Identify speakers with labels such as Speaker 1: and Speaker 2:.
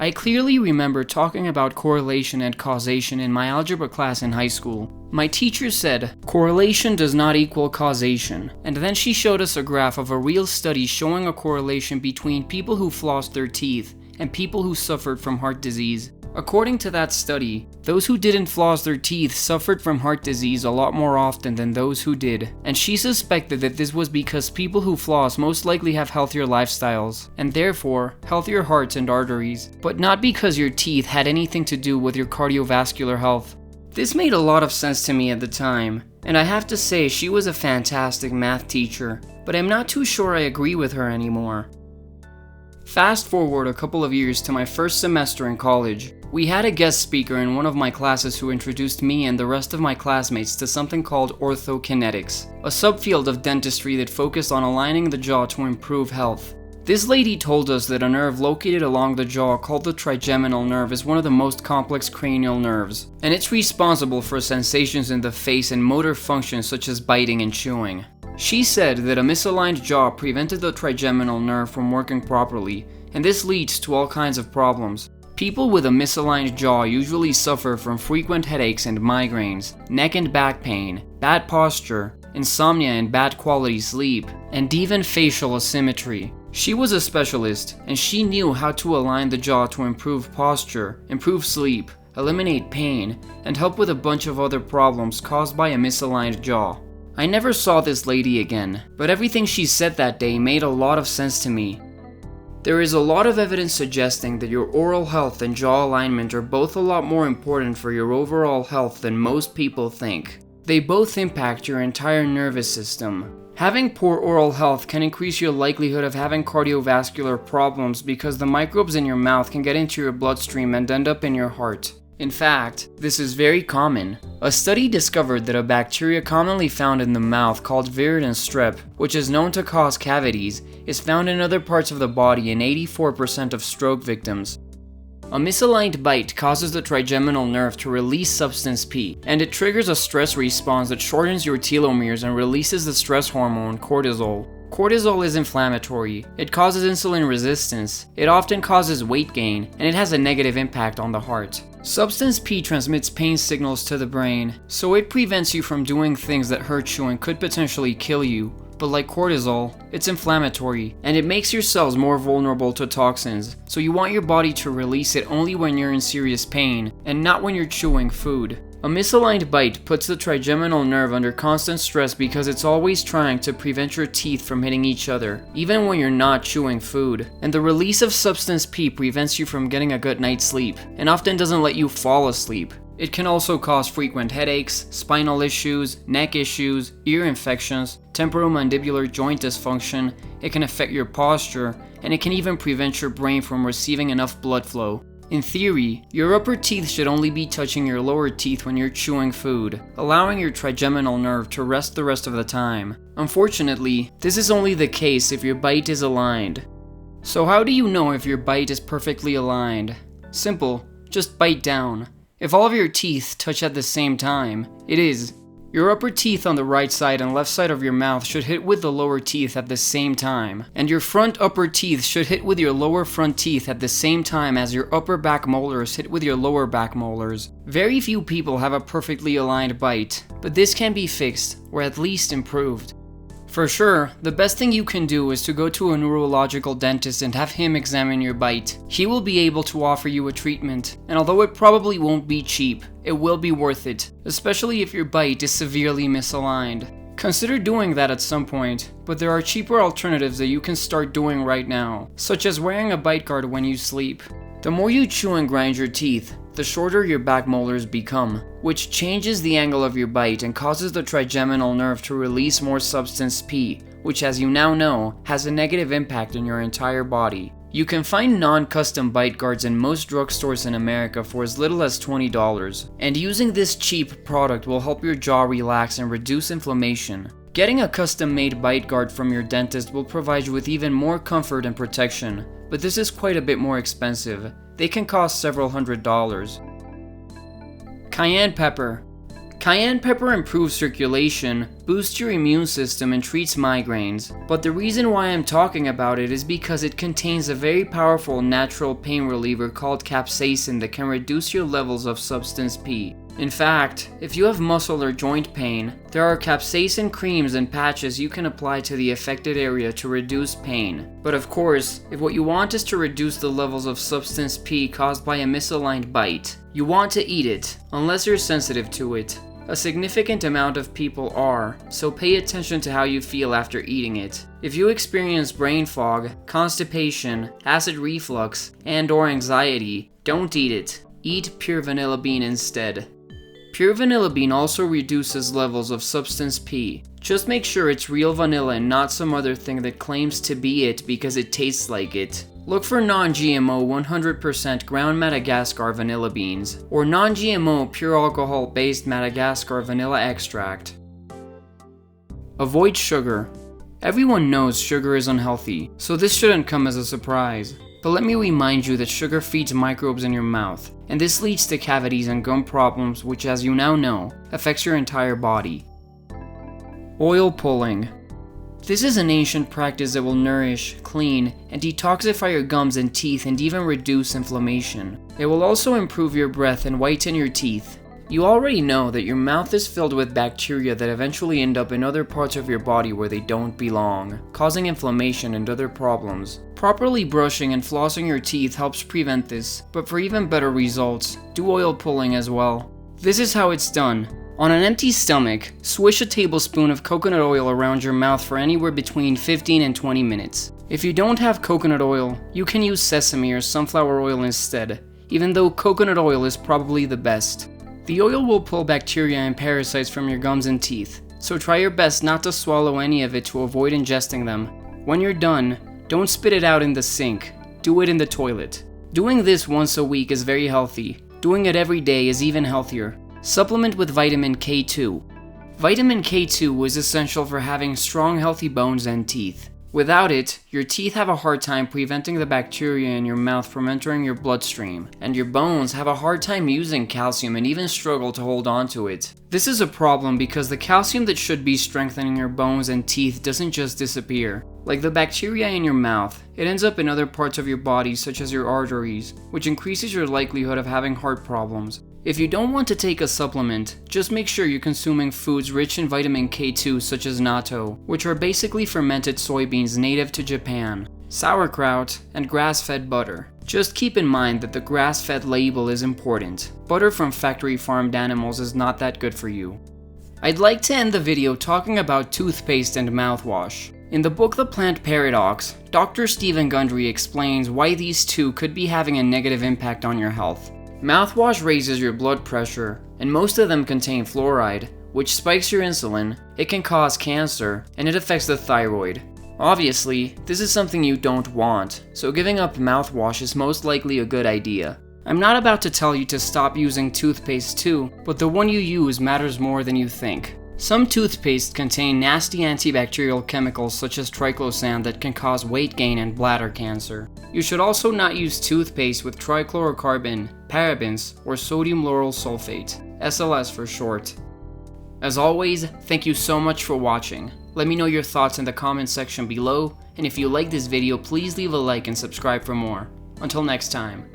Speaker 1: I clearly remember talking about correlation and causation in my algebra class in high school. My teacher said, correlation does not equal causation, and then she showed us a graph of a real study showing a correlation between people who flossed their teeth and people who suffered from heart disease. According to that study, those who didn't floss their teeth suffered from heart disease a lot more often than those who did, and she suspected that this was because people who floss most likely have healthier lifestyles, and therefore healthier hearts and arteries, but not because your teeth had anything to do with your cardiovascular health. This made a lot of sense to me at the time, and I have to say she was a fantastic math teacher, but I'm not too sure I agree with her anymore. Fast forward a couple of years to my first semester in college. We had a guest speaker in one of my classes who introduced me and the rest of my classmates to something called Orthokinetics, a subfield of dentistry that focused on aligning the jaw to improve health. This lady told us that a nerve located along the jaw called the trigeminal nerve is one of the most complex cranial nerves, and it's responsible for sensations in the face and motor functions such as biting and chewing. She said that a misaligned jaw prevented the trigeminal nerve from working properly, and this leads to all kinds of problems. People with a misaligned jaw usually suffer from frequent headaches and migraines, neck and back pain, bad posture, insomnia and bad quality sleep, and even facial asymmetry. She was a specialist, and she knew how to align the jaw to improve posture, improve sleep, eliminate pain, and help with a bunch of other problems caused by a misaligned jaw. I never saw this lady again, but everything she said that day made a lot of sense to me. There is a lot of evidence suggesting that your oral health and jaw alignment are both a lot more important for your overall health than most people think. They both impact your entire nervous system. Having poor oral health can increase your likelihood of having cardiovascular problems because the microbes in your mouth can get into your bloodstream and end up in your heart. In fact, this is very common. A study discovered that a bacteria commonly found in the mouth called viridin strep, which is known to cause cavities, is found in other parts of the body in 84% of stroke victims. A misaligned bite causes the trigeminal nerve to release substance P, and it triggers a stress response that shortens your telomeres and releases the stress hormone cortisol. Cortisol is inflammatory, it causes insulin resistance, it often causes weight gain, and it has a negative impact on the heart. Substance P transmits pain signals to the brain, so it prevents you from doing things that hurt you and could potentially kill you. But like cortisol, it's inflammatory, and it makes your cells more vulnerable to toxins, so you want your body to release it only when you're in serious pain, and not when you're chewing food. A misaligned bite puts the trigeminal nerve under constant stress because it's always trying to prevent your teeth from hitting each other, even when you're not chewing food. And the release of substance P prevents you from getting a good night's sleep, and often doesn't let you fall asleep. It can also cause frequent headaches, spinal issues, neck issues, ear infections, temporomandibular joint dysfunction, it can affect your posture, and it can even prevent your brain from receiving enough blood flow. In theory, your upper teeth should only be touching your lower teeth when you're chewing food, allowing your trigeminal nerve to rest the rest of the time. Unfortunately, this is only the case if your bite is aligned. So how do you know if your bite is perfectly aligned? Simple, just bite down. If all of your teeth touch at the same time, it is. Your upper teeth on the right side and left side of your mouth should hit with the lower teeth at the same time, and your front upper teeth should hit with your lower front teeth at the same time as your upper back molars hit with your lower back molars. Very few people have a perfectly aligned bite, but this can be fixed, or at least improved. For sure, the best thing you can do is to go to a neurological dentist and have him examine your bite. He will be able to offer you a treatment, and although it probably won't be cheap, it will be worth it, especially if your bite is severely misaligned. Consider doing that at some point, but there are cheaper alternatives that you can start doing right now, such as wearing a bite guard when you sleep. The more you chew and grind your teeth, the shorter your back molars become, which changes the angle of your bite and causes the trigeminal nerve to release more substance P, which, as you now know, has a negative impact on your entire body. You can find non-custom bite guards in most drugstores in America for as little as $20, and using this cheap product will help your jaw relax and reduce inflammation. Getting a custom-made bite guard from your dentist will provide you with even more comfort and protection, but this is quite a bit more expensive. They can cost several $100s. Cayenne pepper. Cayenne pepper improves circulation, boosts your immune system, and treats migraines. But the reason why I'm talking about it is because it contains a very powerful natural pain reliever called capsaicin that can reduce your levels of substance P. In fact, if you have muscle or joint pain, there are capsaicin creams and patches you can apply to the affected area to reduce pain. But of course, if what you want is to reduce the levels of substance P caused by a misaligned bite, you want to eat it, unless you're sensitive to it. A significant amount of people are, so pay attention to how you feel after eating it. If you experience brain fog, constipation, acid reflux, and/or anxiety, don't eat it. Eat pure vanilla bean instead. Pure vanilla bean also reduces levels of substance P. Just make sure it's real vanilla and not some other thing that claims to be it because it tastes like it. Look for non-GMO 100% ground Madagascar vanilla beans, or non-GMO pure alcohol-based Madagascar vanilla extract. Avoid sugar. Everyone knows sugar is unhealthy, so this shouldn't come as a surprise. But let me remind you that sugar feeds microbes in your mouth, and this leads to cavities and gum problems, which, as you now know, affects your entire body. Oil pulling. This is an ancient practice that will nourish, clean, and detoxify your gums and teeth and even reduce inflammation. It will also improve your breath and whiten your teeth. You already know that your mouth is filled with bacteria that eventually end up in other parts of your body where they don't belong, causing inflammation and other problems. Properly brushing and flossing your teeth helps prevent this, but for even better results, do oil pulling as well. This is how it's done. On an empty stomach, swish a tablespoon of coconut oil around your mouth for anywhere between 15 and 20 minutes. If you don't have coconut oil, you can use sesame or sunflower oil instead, even though coconut oil is probably the best. The oil will pull bacteria and parasites from your gums and teeth, so try your best not to swallow any of it to avoid ingesting them. When you're done, don't spit it out in the sink, do it in the toilet. Doing this once a week is very healthy. Doing it every day is even healthier. Supplement with vitamin K2. Vitamin K2 is essential for having strong, healthy bones and teeth. Without it, your teeth have a hard time preventing the bacteria in your mouth from entering your bloodstream, and your bones have a hard time using calcium and even struggle to hold on to it. This is a problem because the calcium that should be strengthening your bones and teeth doesn't just disappear. Like the bacteria in your mouth, it ends up in other parts of your body such as your arteries, which increases your likelihood of having heart problems. If you don't want to take a supplement, just make sure you're consuming foods rich in vitamin K2 such as natto, which are basically fermented soybeans native to Japan, sauerkraut, and grass-fed butter. Just keep in mind that the grass-fed label is important. Butter from factory farmed animals is not that good for you. I'd like to end the video talking about toothpaste and mouthwash. In the book The Plant Paradox, Dr. Stephen Gundry explains why these two could be having a negative impact on your health. Mouthwash raises your blood pressure, and most of them contain fluoride, which spikes your insulin, it can cause cancer, and it affects the thyroid. Obviously, this is something you don't want, so giving up mouthwash is most likely a good idea. I'm not about to tell you to stop using toothpaste too, but the one you use matters more than you think. Some toothpaste contain nasty antibacterial chemicals such as triclosan that can cause weight gain and bladder cancer. You should also not use toothpaste with trichlorocarbon, parabens, or sodium lauryl sulfate, SLS for short. As always, thank you so much for watching. Let me know your thoughts in the comment section below, and if you like this video, please leave a like and subscribe for more. Until next time.